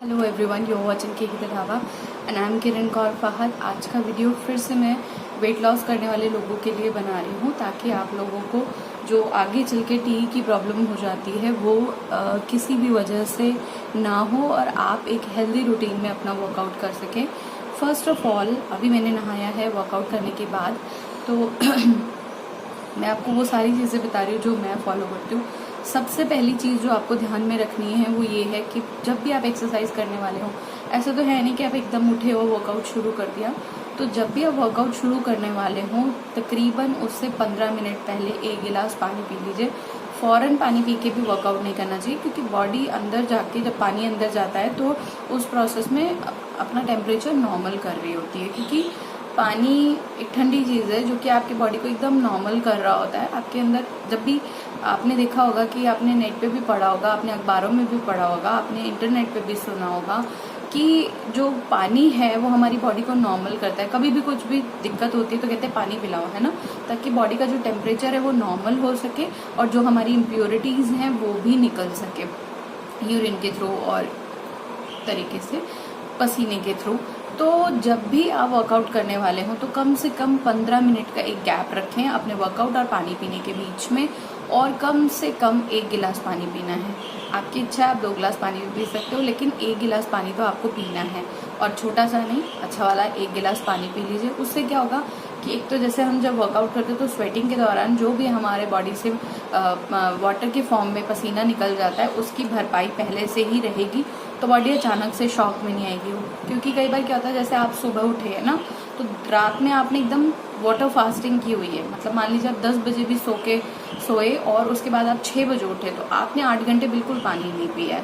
Hello everyone, you watching के the dhaba and I am Kiran Kaur Fahad. आज का वीडियो फिर से मैं वेट लॉस करने वाले लोगों के लिए बना रही हूँ ताकि आप लोगों को जो आगे चल के टी की प्रॉब्लम हो जाती है वो किसी भी वजह से ना हो और आप एक हेल्दी रूटीन में अपना वर्कआउट कर सकें। फर्स्ट ऑफ ऑल, अभी मैंने नहाया है वर्कआउट करने के बाद, तो मैं आपको वो सारी चीज़ें बता रही हूँ जो मैं फॉलो करती हूँ। सबसे पहली चीज़ जो आपको ध्यान में रखनी है वो ये है कि जब भी आप एक्सरसाइज करने वाले हो, ऐसा तो है नहीं कि आप एकदम उठे हो वर्कआउट शुरू कर दिया, तो जब भी आप वर्कआउट शुरू करने वाले हो तकरीबन उससे 15 मिनट पहले एक गिलास पानी पी लीजिए। फ़ौरन पानी पी के भी वर्कआउट नहीं करना चाहिए, क्योंकि बॉडी अंदर जाके जब पानी अंदर जाता है तो उस प्रोसेस में अपना टेम्परेचर नॉर्मल कर रही होती है, क्योंकि पानी एक ठंडी चीज़ है जो कि आपकी बॉडी को एकदम नॉर्मल कर रहा होता है। आपके अंदर जब भी आपने देखा होगा कि आपने नेट पे भी पढ़ा होगा, आपने अखबारों में भी पढ़ा होगा, आपने इंटरनेट पे भी सुना होगा कि जो पानी है वो हमारी बॉडी को नॉर्मल करता है। कभी भी कुछ भी दिक्कत होती है तो कहते हैं पानी पिलाओ, है ना, ताकि बॉडी का जो टेम्परेचर है वो नॉर्मल हो सके और जो हमारी इम्प्योरिटीज़ हैं वो भी निकल सके यूरिन के थ्रू और तरीके से पसीने के थ्रू। तो जब भी आप वर्कआउट करने वाले हो तो कम से कम 15 मिनट का एक गैप रखें अपने वर्कआउट और पानी पीने के बीच में, और कम से कम 1 गिलास पानी पीना है। आपकी इच्छा है आप 2 गिलास पानी भी पी सकते हो, लेकिन 1 गिलास पानी तो आपको पीना है, और छोटा सा नहीं, अच्छा वाला 1 गिलास पानी पी लीजिए। उससे क्या होगा कि एक तो जैसे हम जब वर्कआउट करते हैं तो स्वेटिंग के दौरान जो भी हमारे बॉडी से वाटर के फॉर्म में पसीना निकल जाता है उसकी भरपाई पहले से ही रहेगी, तो बॉडी अचानक से शॉक में नहीं आएगी। क्योंकि कई बार क्या होता है, जैसे आप सुबह उठे हैं ना, तो रात में आपने एकदम वाटर फास्टिंग की हुई है, मतलब मान लीजिए आप 10 बजे भी सोए और उसके बाद आप 6 बजे उठे, तो आपने 8 घंटे बिल्कुल पानी नहीं पिया है।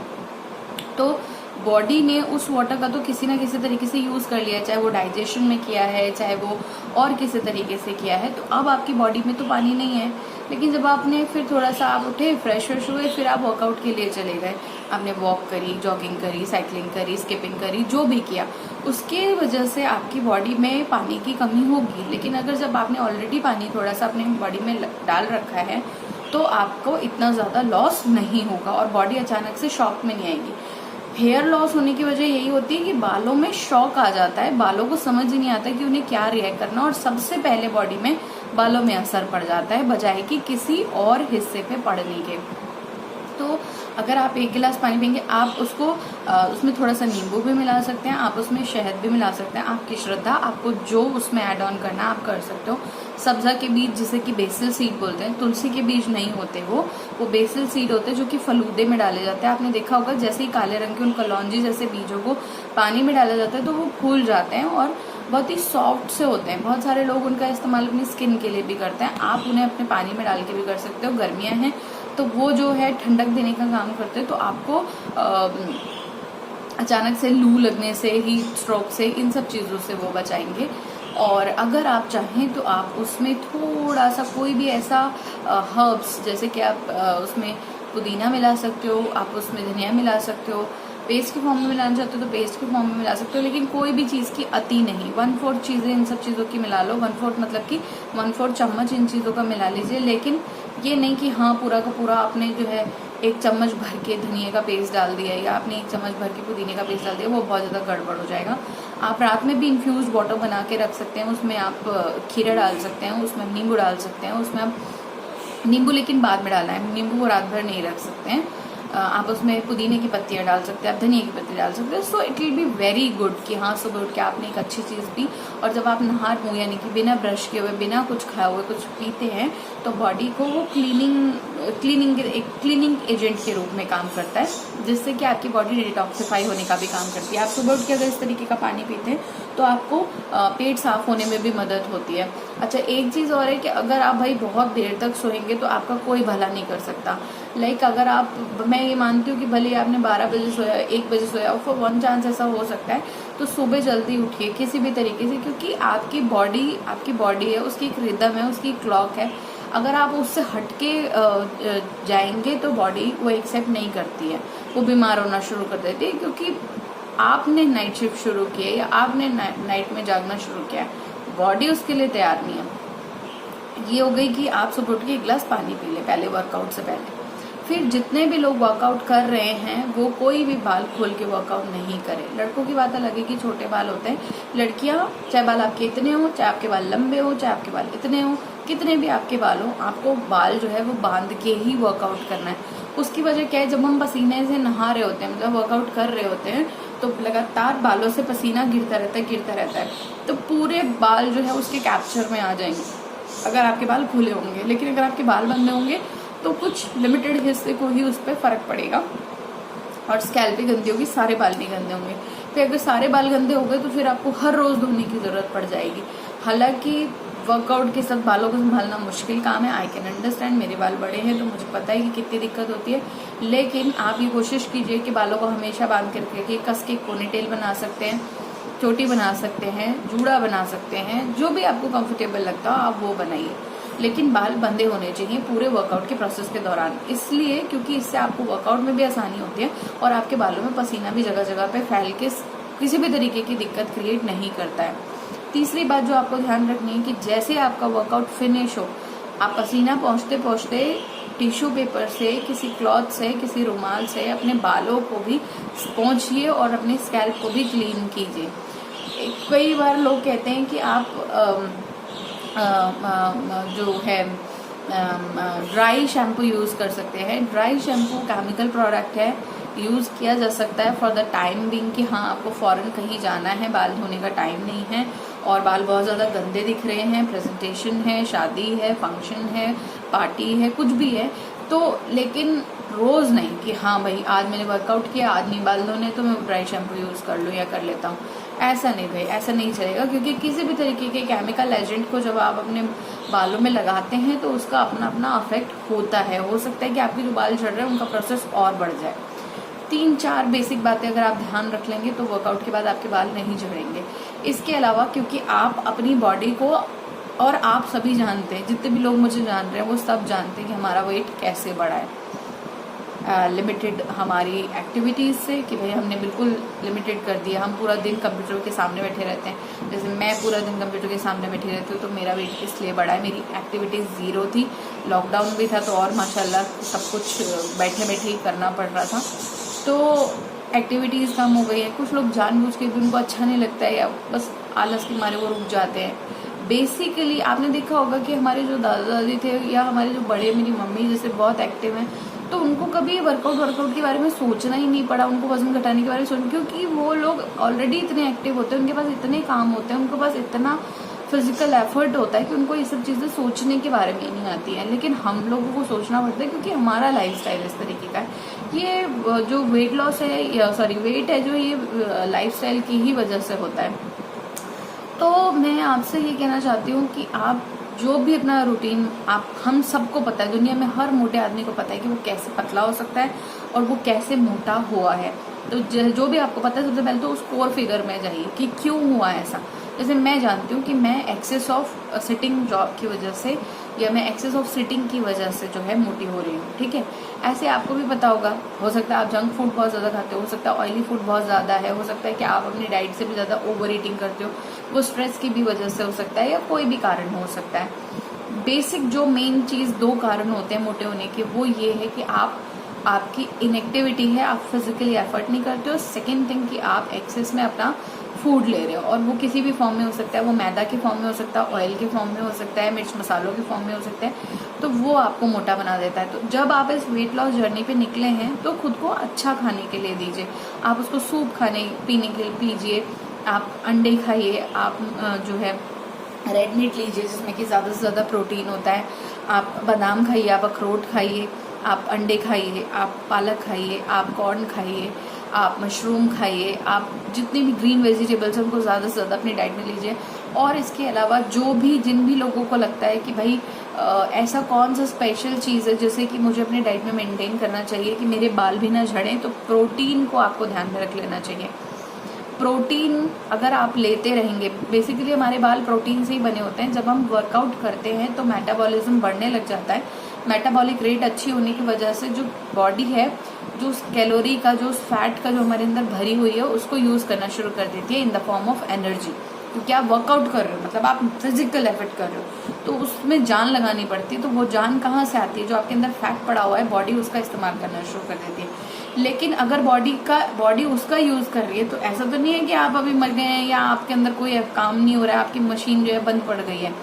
तो बॉडी ने उस वाटर का तो किसी ना किसी तरीके से यूज़ कर लिया, चाहे वो डाइजेशन में किया है, चाहे वो और किसी तरीके से किया है, तो अब आपकी बॉडी में तो पानी नहीं है। लेकिन जब आपने फिर थोड़ा सा आप उठे, फ्रेश हुए, फिर आप वर्कआउट के लिए चले गए, आपने वॉक करी, जॉगिंग करी, साइकिलिंग करी, स्किपिंग करी, जो भी किया, उसके वजह से आपकी बॉडी में पानी की कमी होगी। लेकिन अगर जब आपने ऑलरेडी पानी थोड़ा सा अपने बॉडी में डाल रखा है तो आपको इतना ज़्यादा लॉस नहीं होगा और बॉडी अचानक से शॉक में नहीं आएगी। हेयर लॉस होने की वजह यही होती है कि बालों में शॉक आ जाता है, बालों को समझ ही नहीं आता कि उन्हें क्या रिएक्ट करना, और सबसे पहले बॉडी में बालों में असर पड़ जाता है बजाय कि किसी और हिस्से पे पड़ने के। तो अगर आप 1 गिलास पानी पियेंगे, आप उसको उसमें थोड़ा सा नींबू भी मिला सकते हैं, आप उसमें शहद भी मिला सकते हैं, आपकी श्रद्धा, आपको जो उसमें ऐड ऑन करना है आप कर सकते हो। सब्जा के बीज, जिसे कि बेसिल सीड बोलते हैं, तुलसी के बीज नहीं होते, वो बेसिल सीड होते हैं जो कि फलूदे में डाले जाते हैं। आपने देखा होगा जैसे ही काले रंग के उन कलौंजी जैसे बीजों को पानी में डाला जाता है तो वो फूल जाते हैं और बहुत ही सॉफ्ट से होते हैं। बहुत सारे लोग उनका इस्तेमाल अपनी स्किन के लिए भी करते हैं, आप उन्हें अपने पानी में डाल के भी कर सकते हो। गर्मियाँ हैं तो वो जो है ठंडक देने का काम करते हैं, तो आपको अचानक से लू लगने से, हीट स्ट्रोक से, इन सब चीज़ों से वो बचाएंगे। और अगर आप चाहें तो आप उसमें थोड़ा सा कोई भी ऐसा हर्ब्स, जैसे कि आप उसमें पुदीना मिला सकते हो, आप उसमें धनिया मिला सकते हो, पेस्ट के फॉर्म में मिलाना चाहते हो तो पेस्ट के फॉर्म में मिला सकते हो, लेकिन कोई भी चीज़ की अति नहीं। 1/4 चीज़ें इन सब चीज़ों की मिला लो, 1/4 मतलब कि 1/4 चम्मच इन चीज़ों का मिला लीजिए। लेकिन ये नहीं कि हाँ पूरा का पूरा आपने जो है 1 चम्मच भर के धनिया का पेस्ट डाल दिया या आपने 1 चम्मच भर के पुदीने का पेस्ट डाल दिया, वो बहुत ज़्यादा गड़बड़ हो जाएगा। आप रात में भी इन्फ्यूज वाटर बना के रख सकते हैं, उसमें आप खीरा डाल सकते हैं, उसमें नींबू डाल सकते हैं, उसमें आप नींबू लेकिन बाद में डालना है, नींबू को रात भर नहीं रख सकते हैं। आप उसमें पुदीने की पत्तियाँ डाल सकते हैं, आप धनिया की पत्ती डाल सकते हैं। So it will be very good कि हाँ सुबह उठ के आपने एक अच्छी चीज़ पी, और जब आप नहा मुँह यानी कि बिना ब्रश किए हुए, बिना कुछ खाए हुए कुछ पीते हैं तो बॉडी को वो क्लीनिंग एजेंट के रूप में काम करता है, जिससे कि आपकी बॉडी डिटॉक्सिफाई होने का भी काम करती है। आप सुबह उठ के अगर इस तरीके का पानी पीते हैं तो आपको पेट साफ होने में भी मदद होती है। अच्छा, एक चीज़ और है कि अगर आप भाई बहुत देर तक सोएंगे तो आपका कोई भला नहीं कर सकता। लाइक अगर आप, मैं ये मानती हूँ कि भले आपने 12 बजे सोया, 1 बजे सोया, फॉर 1 चांस ऐसा हो सकता है, तो सुबह जल्दी उठिए किसी भी तरीके से, क्योंकि आपकी बॉडी है, उसकी एक रिदम है, उसकी क्लॉक है। अगर आप उससे हटके जाएंगे तो बॉडी वो एक्सेप्ट नहीं करती है, वो बीमार होना शुरू कर देती है, क्योंकि आपने नाइट शिफ्ट शुरू की है या आपने नाइट में जागना शुरू किया है, बॉडी उसके लिए तैयार नहीं है। ये हो गई कि आप सुबह उठ के 1 गिलास पानी पी ले पहले वर्कआउट से पहले। फिर जितने भी लोग वर्कआउट कर रहे हैं वो कोई भी बाल खोल के वर्कआउट नहीं करें। लड़कों की बात अलग है कि छोटे बाल होते हैं, लड़कियां चाहे बाल आपके इतने हो, चाहे आपके बाल लंबे हो, चाहे आपके बाल इतने हो, कितने भी आपके बाल हो, आपको बाल जो है वो बांध के ही वर्कआउट करना है। उसकी वजह क्या है, जब हम पसीने से नहा रहे होते हैं, मतलब वर्कआउट कर रहे होते हैं, तो लगातार बालों से पसीना गिरता रहता है, तो पूरे बाल जो है उसके कैप्चर में आ जाएंगे अगर आपके बाल खुले होंगे। लेकिन अगर आपके बाल बंधे होंगे तो कुछ लिमिटेड हिस्से को ही उस पर फर्क पड़ेगा और स्कैल्प भी गंदी होगी, सारे बाल नहीं गंदे होंगे। फिर अगर सारे बाल गंदे हो गए तो फिर आपको हर रोज धोने की जरूरत पड़ जाएगी। हालांकि वर्कआउट के साथ बालों को संभालना मुश्किल काम है, आई कैन अंडरस्टैंड, मेरे बाल बड़े हैं तो मुझे पता है कि कितनी दिक्कत होती है। लेकिन आप ये कोशिश कीजिए कि बालों को हमेशा बांध के रखिए। कस के पोनीटेल बना सकते हैं, चोटी बना सकते हैं, जूड़ा बना सकते हैं, जो भी आपको कंफर्टेबल लगता हो आप वो बनाइए, लेकिन बाल बंधे होने चाहिए पूरे वर्कआउट के प्रोसेस के दौरान। इसलिए क्योंकि इससे आपको वर्कआउट में भी आसानी होती है और आपके बालों में पसीना भी जगह जगह पे फैल के किसी भी तरीके की दिक्कत क्रिएट नहीं करता है। तीसरी बात जो आपको ध्यान रखनी है कि जैसे आपका वर्कआउट फिनिश हो, आप पसीना पहुँचते पहुँचते टिश्यू पेपर से, किसी क्लॉथ से, किसी रुमाल से अपने बालों को भी पोंछिए और अपने स्कैल्प को भी क्लीन कीजिए। कई बार लोग कहते हैं कि आप जो है ड्राई शैम्पू यूज़ कर सकते हैं। ड्राई शैम्पू केमिकल प्रोडक्ट है, यूज़ किया जा सकता है फॉर द टाइम बिंग कि हाँ आपको फ़ौरन कहीं जाना है, बाल धोने का टाइम नहीं है और बाल बहुत ज़्यादा गंदे दिख रहे हैं, प्रेजेंटेशन है, शादी है, फंक्शन है, पार्टी है, कुछ भी है तो, लेकिन रोज़ नहीं कि हाँ भाई आज मैंने वर्कआउट किया, आज नहीं बाल धोने तो मैं ड्राई शैम्पू यूज़ कर लूँ या कर लेता हूँ। ऐसा नहीं भाई, ऐसा नहीं चलेगा, क्योंकि किसी भी तरीके के केमिकल एजेंट को जब आप अपने बालों में लगाते हैं तो उसका अपना अपना अफेक्ट होता है। हो सकता है कि आपके जो बाल झड़ रहे हैं उनका प्रोसेस और बढ़ जाए। 3-4 बेसिक बातें अगर आप ध्यान रख लेंगे तो वर्कआउट के बाद आपके बाल नहीं झड़ेंगे। इसके अलावा क्योंकि आप अपनी बॉडी को, और आप सभी जानते हैं, जितने भी लोग मुझे जान रहे हैं वो सब जानते हैं कि हमारा वेट कैसे बढ़ा है लिमिटेड हमारी एक्टिविटीज़ से, कि भाई हमने बिल्कुल लिमिटेड कर दिया। हम पूरा दिन कंप्यूटर के सामने बैठे रहते हैं, जैसे मैं पूरा दिन कंप्यूटर के सामने बैठी रहती हूँ तो मेरा वेट इसलिए बढ़ा है। मेरी एक्टिविटीज़ 0 थी, लॉकडाउन भी था तो और माशाल्लाह सब कुछ बैठे बैठे ही करना पड़ रहा था, तो एक्टिविटीज़ कम हो गई है। कुछ लोग जानबूझ के भी उनको अच्छा नहीं लगता है या बस आलस के मारे वो रुक जाते हैं। बेसिकली आपने देखा होगा कि हमारे जो दादा दादी थे या हमारे जो बड़े, मेरी मम्मी जैसे बहुत एक्टिव हैं, तो उनको कभी वर्कआउट के बारे में सोचना ही नहीं पड़ा, उनको वजन घटाने के बारे में सोचना, क्योंकि वो लोग ऑलरेडी इतने एक्टिव होते हैं, उनके पास इतने काम होते हैं, उनके पास इतना फिजिकल एफर्ट होता है कि उनको ये सब चीज़ें सोचने के बारे में नहीं आती हैं। लेकिन हम लोगों को सोचना पड़ता है क्योंकि हमारा लाइफस्टाइल इस तरीके का है। ये जो वेट लॉस है या वेट है जो ये लाइफस्टाइल की ही वजह से होता है। तो मैं आपसे ये कहना चाहती हूँ कि आप जो भी अपना रूटीन, आप हम सबको पता है, दुनिया में हर मोटे आदमी को पता है कि वो कैसे पतला हो सकता है और वो कैसे मोटा हुआ है। तो जो भी आपको पता है सबसे पहले तो उस कोर फिगर में जाइए कि क्यों हुआ ऐसा। जैसे मैं जानती हूँ कि मैं एक्सेस ऑफ सिटिंग जॉब की वजह से या मैं एक्सेस ऑफ सिटिंग की वजह से जो है मोटी हो रही हूँ, ठीक है। ऐसे आपको भी पता होगा, हो सकता है आप जंक फूड बहुत ज़्यादा खाते हो सकता है ऑयली फूड बहुत ज़्यादा है, हो सकता है कि आप अपनी डाइट से भी ज़्यादा ओवर ईटिंग करते हो, वो स्ट्रेस की भी वजह से हो सकता है या कोई भी कारण हो सकता है। बेसिक जो मेन चीज़ 2 कारण होते हैं मोटे होने के, वो ये है कि आपकी इनएक्टिविटी है, आप फिजिकली एफर्ट नहीं करते हो। सेकेंड थिंग कि आप एक्सेस में अपना फूड ले रहे हो, और वो किसी भी फॉर्म में हो सकता है, वो मैदा के फॉर्म में हो सकता है, ऑयल के फॉर्म में हो सकता है, मिर्च मसालों के फॉर्म में हो सकता है, तो वो आपको मोटा बना देता है। तो जब आप इस वेट लॉस जर्नी पे निकले हैं तो खुद को अच्छा खाने के लिए दीजिए, आप उसको सूप खाने पीने के लिए पीजिए, आप अंडे खाइए, आप जो है रेड मीट लीजिए जिसमें कि ज़्यादा से ज़्यादा प्रोटीन होता है, आप बादाम खाइए, आप अखरोट खाइए, आप अंडे खाइए, आप पालक खाइए, आप कॉर्न खाइए, आप मशरूम खाइए, आप जितने भी ग्रीन वेजिटेबल्स हैं उनको ज़्यादा से ज़्यादा अपनी डाइट में लीजिए। और इसके अलावा जिन भी लोगों को लगता है कि भाई ऐसा कौन सा स्पेशल चीज़ है जैसे कि मुझे अपनी डाइट में मेंटेन करना चाहिए कि मेरे बाल भी ना झड़ें, तो प्रोटीन को आपको ध्यान में रख लेना चाहिए। प्रोटीन अगर आप लेते रहेंगे, बेसिकली हमारे बाल प्रोटीन से ही बने होते हैं। जब हम वर्कआउट करते हैं तो मेटाबॉलिज्म बढ़ने लग जाता है, मेटाबॉलिक रेट अच्छी होने की वजह से जो बॉडी है, जो कैलोरी का, जो फैट का जो हमारे अंदर भरी हुई है उसको यूज़ करना शुरू कर देती है in the form of energy, क्योंकि आप वर्कआउट कर रहे हो, मतलब आप फिजिकल एफर्ट कर रहे हो। तो उसमें जान लगानी पड़ती है। तो वो जान कहाँ से आती है? जो आपके अंदर फैट पड़ा हुआ है, बॉडी उसका इस्तेमाल करना शुरू कर देती है। लेकिन अगर बॉडी उसका यूज़ कर रही है, तो ऐसा तो नहीं है कि आप अभी मर गए हैं या आपके अंदर कोई काम नहीं हो रहा है, आपकी मशीन जो है बंद पड़ गई है।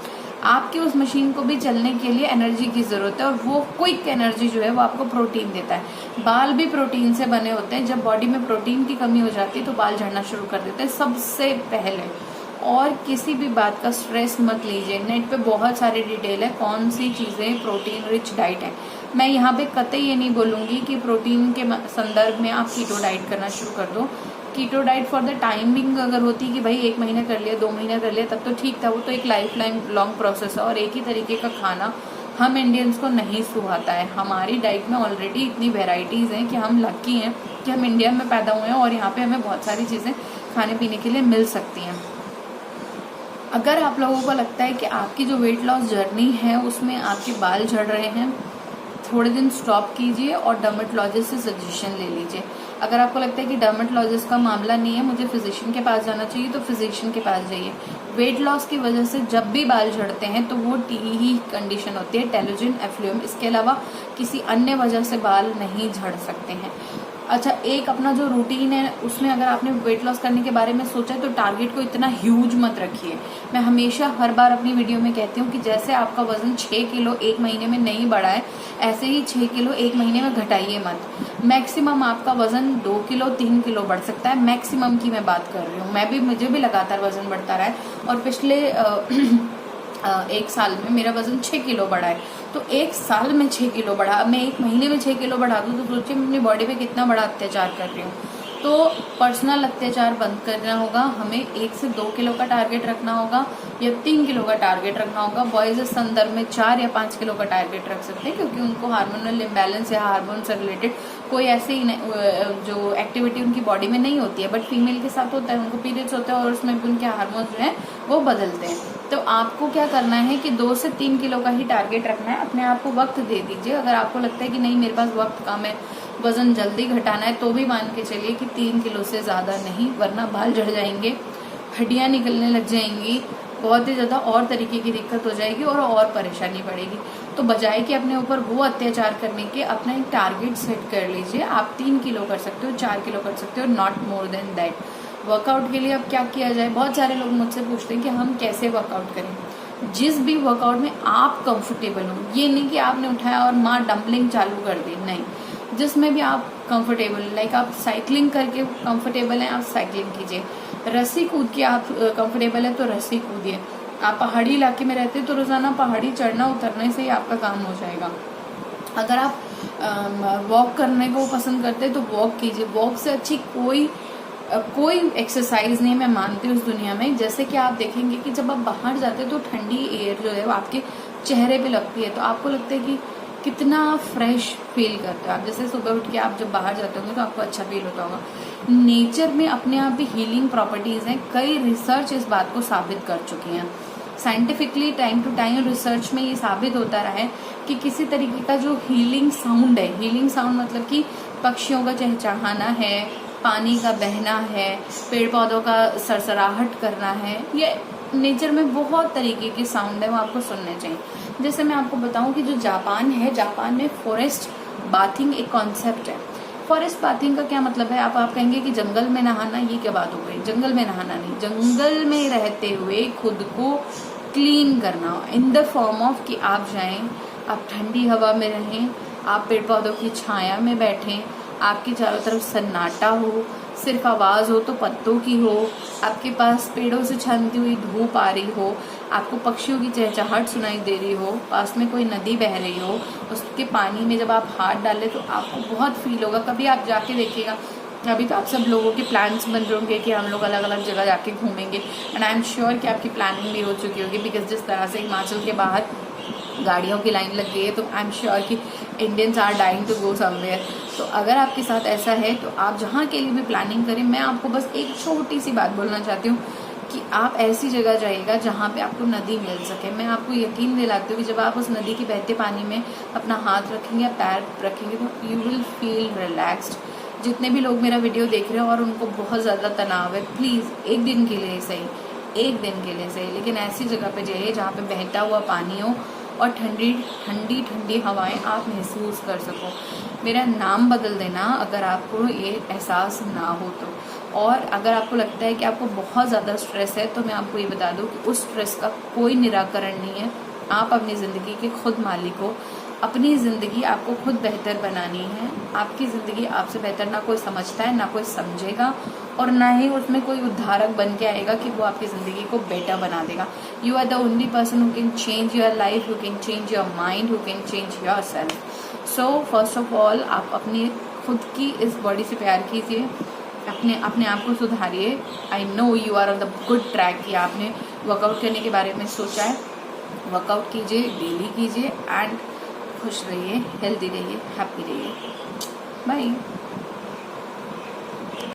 आपकी उस मशीन को भी चलने के लिए एनर्जी की ज़रूरत है, और वो क्विक एनर्जी जो है वो आपको प्रोटीन देता है। बाल भी प्रोटीन से बने होते हैं। जब बॉडी में प्रोटीन की कमी हो जाती है तो बाल झड़ना शुरू कर देते हैं सबसे पहले। और किसी भी बात का स्ट्रेस मत लीजिए। नेट पे बहुत सारी डिटेल है कौन सी चीज़ें प्रोटीन रिच डाइट है। मैं यहाँ पे कतई ये नहीं बोलूँगी कि प्रोटीन के संदर्भ में आप कीटो डाइट करना शुरू कर दो। Keto diet for the timing अगर होती कि भाई 1 महीना कर लिया, 2 महीना कर लिया, तब तो ठीक था। वो तो एक लाइफ लॉन्ग प्रोसेस है, और एक ही तरीके का खाना हम इंडियंस को नहीं सुहाता है। हमारी डाइट में ऑलरेडी इतनी वेराइटीज़ हैं कि हम लकी हैं कि हम इंडिया में पैदा हुए हैं, और यहाँ पे हमें बहुत सारी चीज़ें खाने पीने के लिए मिल सकती हैं। अगर आप लोगों को लगता है कि आपकी जो वेट लॉस जर्नी है उसमें आपके बाल झड़ रहे हैं, थोड़े दिन स्टॉप कीजिए और डर्मेटोलॉजिस्ट से सजेशन ले लीजिए। अगर आपको लगता है कि डर्मेटोलॉजिस्ट का मामला नहीं है, मुझे फिजिशियन के पास जाना चाहिए, तो फिजिशियन के पास जाइए। वेट लॉस की वजह से जब भी बाल झड़ते हैं तो वो टी ही कंडीशन होती है, टेलोजन एफ्लुएम। इसके अलावा किसी अन्य वजह से बाल नहीं झड़ सकते हैं। अच्छा, एक अपना जो रूटीन है उसमें अगर आपने वेट लॉस करने के बारे में सोचा है तो टारगेट को इतना ह्यूज मत रखिए। मैं हमेशा हर बार अपनी वीडियो में कहती हूँ कि जैसे आपका वजन 6 किलो 1 महीने में नहीं बढ़ा है, ऐसे ही 6 किलो 1 महीने में घटाइए मत। मैक्सिमम आपका वजन 2 किलो 3 किलो बढ़ सकता है, मैक्सिमम की मैं बात कर रही हूँ। मुझे भी लगातार वजन बढ़ता रहा है, और पिछले 1 साल में मेरा वजन 6 किलो बढ़ा है। तो 1 साल में 6 किलो बढ़ा, अब मैं 1 महीने में 6 किलो बढ़ा दूँ तो सोचिए मैं अपनी बॉडी पे कितना बड़ा अत्याचार कर रही हूँ। तो पर्सनल अत्याचार बंद करना होगा। हमें 1 से 2 किलो का टारगेट रखना होगा या 3 किलो का टारगेट रखना होगा। बॉयज़ इस संदर्भ में 4 या 5 किलो का टारगेट रख सकते हैं, क्योंकि उनको हार्मोनल इम्बैलेंस या हार्मोन से रिलेटेड कोई ऐसी जो एक्टिविटी उनकी बॉडी में नहीं होती है। बट फीमेल के साथ होता है, उनको पीरियड्स होते हैं और उसमें उनके हार्मोन्स जो हैं वो बदलते हैं। तो आपको क्या करना है कि 2 से 3 किलो का ही टारगेट रखना है। अपने आप को वक्त दे दीजिए। अगर आपको लगता है कि नहीं मेरे पास वक्त कम है, वजन जल्दी घटाना है, तो भी मान के चलिए कि 3 किलो से ज़्यादा नहीं, वरना बाल झड़ जाएंगे, हड्डियाँ निकलने लग जाएंगी, बहुत ही ज़्यादा और तरीके की दिक्कत हो जाएगी और परेशानी बढ़ेगी। तो बजाय कि अपने ऊपर वो अत्याचार करने के अपना एक टारगेट सेट कर लीजिए। आप 3 किलो कर सकते हो, 4 किलो कर सकते हो, not more than that. Workout के लिए अब क्या किया जाए? बहुत सारे लोग मुझसे पूछते हैं कि हम कैसे वर्कआउट करें। जिस भी वर्कआउट में आप कंफर्टेबल हो, ये नहीं कि आपने उठाया और माँ डंपलिंग चालू कर दी, नहीं। जिसमें भी आप कंफर्टेबल, लाइक आप साइकिलिंग करके कंफर्टेबल हैं, आप साइकिलिंग कीजिए। रस्सी कूद के आप कंफर्टेबल है तो रस्सी कूदिए। आप पहाड़ी इलाके में रहते हैं तो रोज़ाना पहाड़ी चढ़ना उतरने से ही आपका काम हो जाएगा। अगर आप वॉक करने को पसंद करते हैं तो वॉक कीजिए। वॉक से अच्छी कोई एक्सरसाइज नहीं मैं मानती हूँ इस दुनिया में। जैसे कि आप देखेंगे कि जब आप बाहर जाते हैं तो ठंडी एयर जो है वो आपके चेहरे पे लगती है, तो आपको लगता है कि कितना फ्रेश फील करते हो आप। जैसे सुबह उठ के आप जब बाहर जाते होंगे तो आपको अच्छा फील होता होगा। नेचर में अपने आप भी हीलिंग प्रॉपर्टीज़ हैं। कई रिसर्च इस बात को साबित कर चुकी हैं। Scientifically time to time research में ये साबित होता रहा है कि किसी तरीके का जो हीलिंग साउंड है, हीलिंग साउंड मतलब कि पक्षियों का चहचहाना है, पानी का बहना है, पेड़ पौधों का सरसराहट करना है, ये नेचर में बहुत तरीके के साउंड है, वो आपको सुनने चाहिए। जैसे मैं आपको बताऊं कि जो जापान है, जापान में फॉरेस्ट बाथिंग एक कॉन्सेप्ट है। फॉरेस्ट बाथिंग का क्या मतलब है? आप कहेंगे कि जंगल में नहाना, ये क्या बात हो गई? जंगल में नहाना नहीं, जंगल में रहते हुए खुद को क्लीन करना इन द फॉर्म ऑफ कि आप जाएं, आप ठंडी हवा में रहें, आप पेड़ पौधों की छाया में बैठें, आपके चारों तरफ सन्नाटा हो, सिर्फ आवाज़ हो तो पत्तों की हो, आपके पास पेड़ों से छनती हुई धूप आ रही हो, आपको पक्षियों की चहचहाहट सुनाई दे रही हो, पास में कोई नदी बह रही हो, उसके पानी में जब आप हाथ डालें तो आपको बहुत फील होगा। कभी आप जाके देखिएगा। अभी तो आप सब लोगों के प्लान्स बन रहे होंगे कि हम लोग अलग अलग जगह जाके घूमेंगे, एंड आई एम श्योर कि आपकी प्लानिंग भी हो चुकी होगी, बिकॉज जिस तरह से हिमाचल के बाहर गाड़ियों की लाइन लग गई है, तो आई एम श्योर कि Indians are dying to go somewhere. तो अगर आपके साथ ऐसा है तो आप जहाँ के लिए भी प्लानिंग करें, मैं आपको बस एक छोटी सी बात बोलना चाहती हूँ कि आप ऐसी जगह जाइएगा जहाँ पे आपको नदी मिल सके। मैं आपको यकीन दिलाती हूँ कि जब आप उस नदी के बहते पानी में अपना हाथ रखेंगे या पैर रखेंगे तो यू विल फील रिलैक्स्ड। जितने भी लोग मेरा वीडियो देख रहे हो और उनको बहुत ज़्यादा तनाव है, प्लीज़ एक दिन के लिए सही एक दिन के लिए सही, लेकिन ऐसी जगह पे जाइए जहाँ पे बहता हुआ पानी हो और ठंडी ठंडी ठंडी हवाएं आप महसूस कर सको। मेरा नाम बदल देना अगर आपको ये एहसास ना हो तो। और अगर आपको लगता है कि आपको बहुत ज़्यादा स्ट्रेस है तो मैं आपको ये बता दूं कि उस स्ट्रेस का कोई निराकरण नहीं है। आप अपनी ज़िंदगी के खुद मालिक हो, अपनी ज़िंदगी आपको खुद बेहतर बनानी है। आपकी ज़िंदगी आपसे बेहतर ना कोई समझता है, ना कोई समझेगा, और ना ही उसमें कोई उद्धारक बन के आएगा कि वो आपकी ज़िंदगी को बेटर बना देगा। You are the only person who can change your life, who can change your mind, who can change your self. So first of all आप अपनी खुद की इस बॉडी से प्यार कीजिए, अपने आप को सुधारिए। I know you are on the good track कि आपने वर्कआउट करने के बारे में सोचा है। वर्कआउट कीजिए, डेली कीजिए, एंड खुश रहिए, हेल्दी रहिए, हैप्पी रहिए। बाय।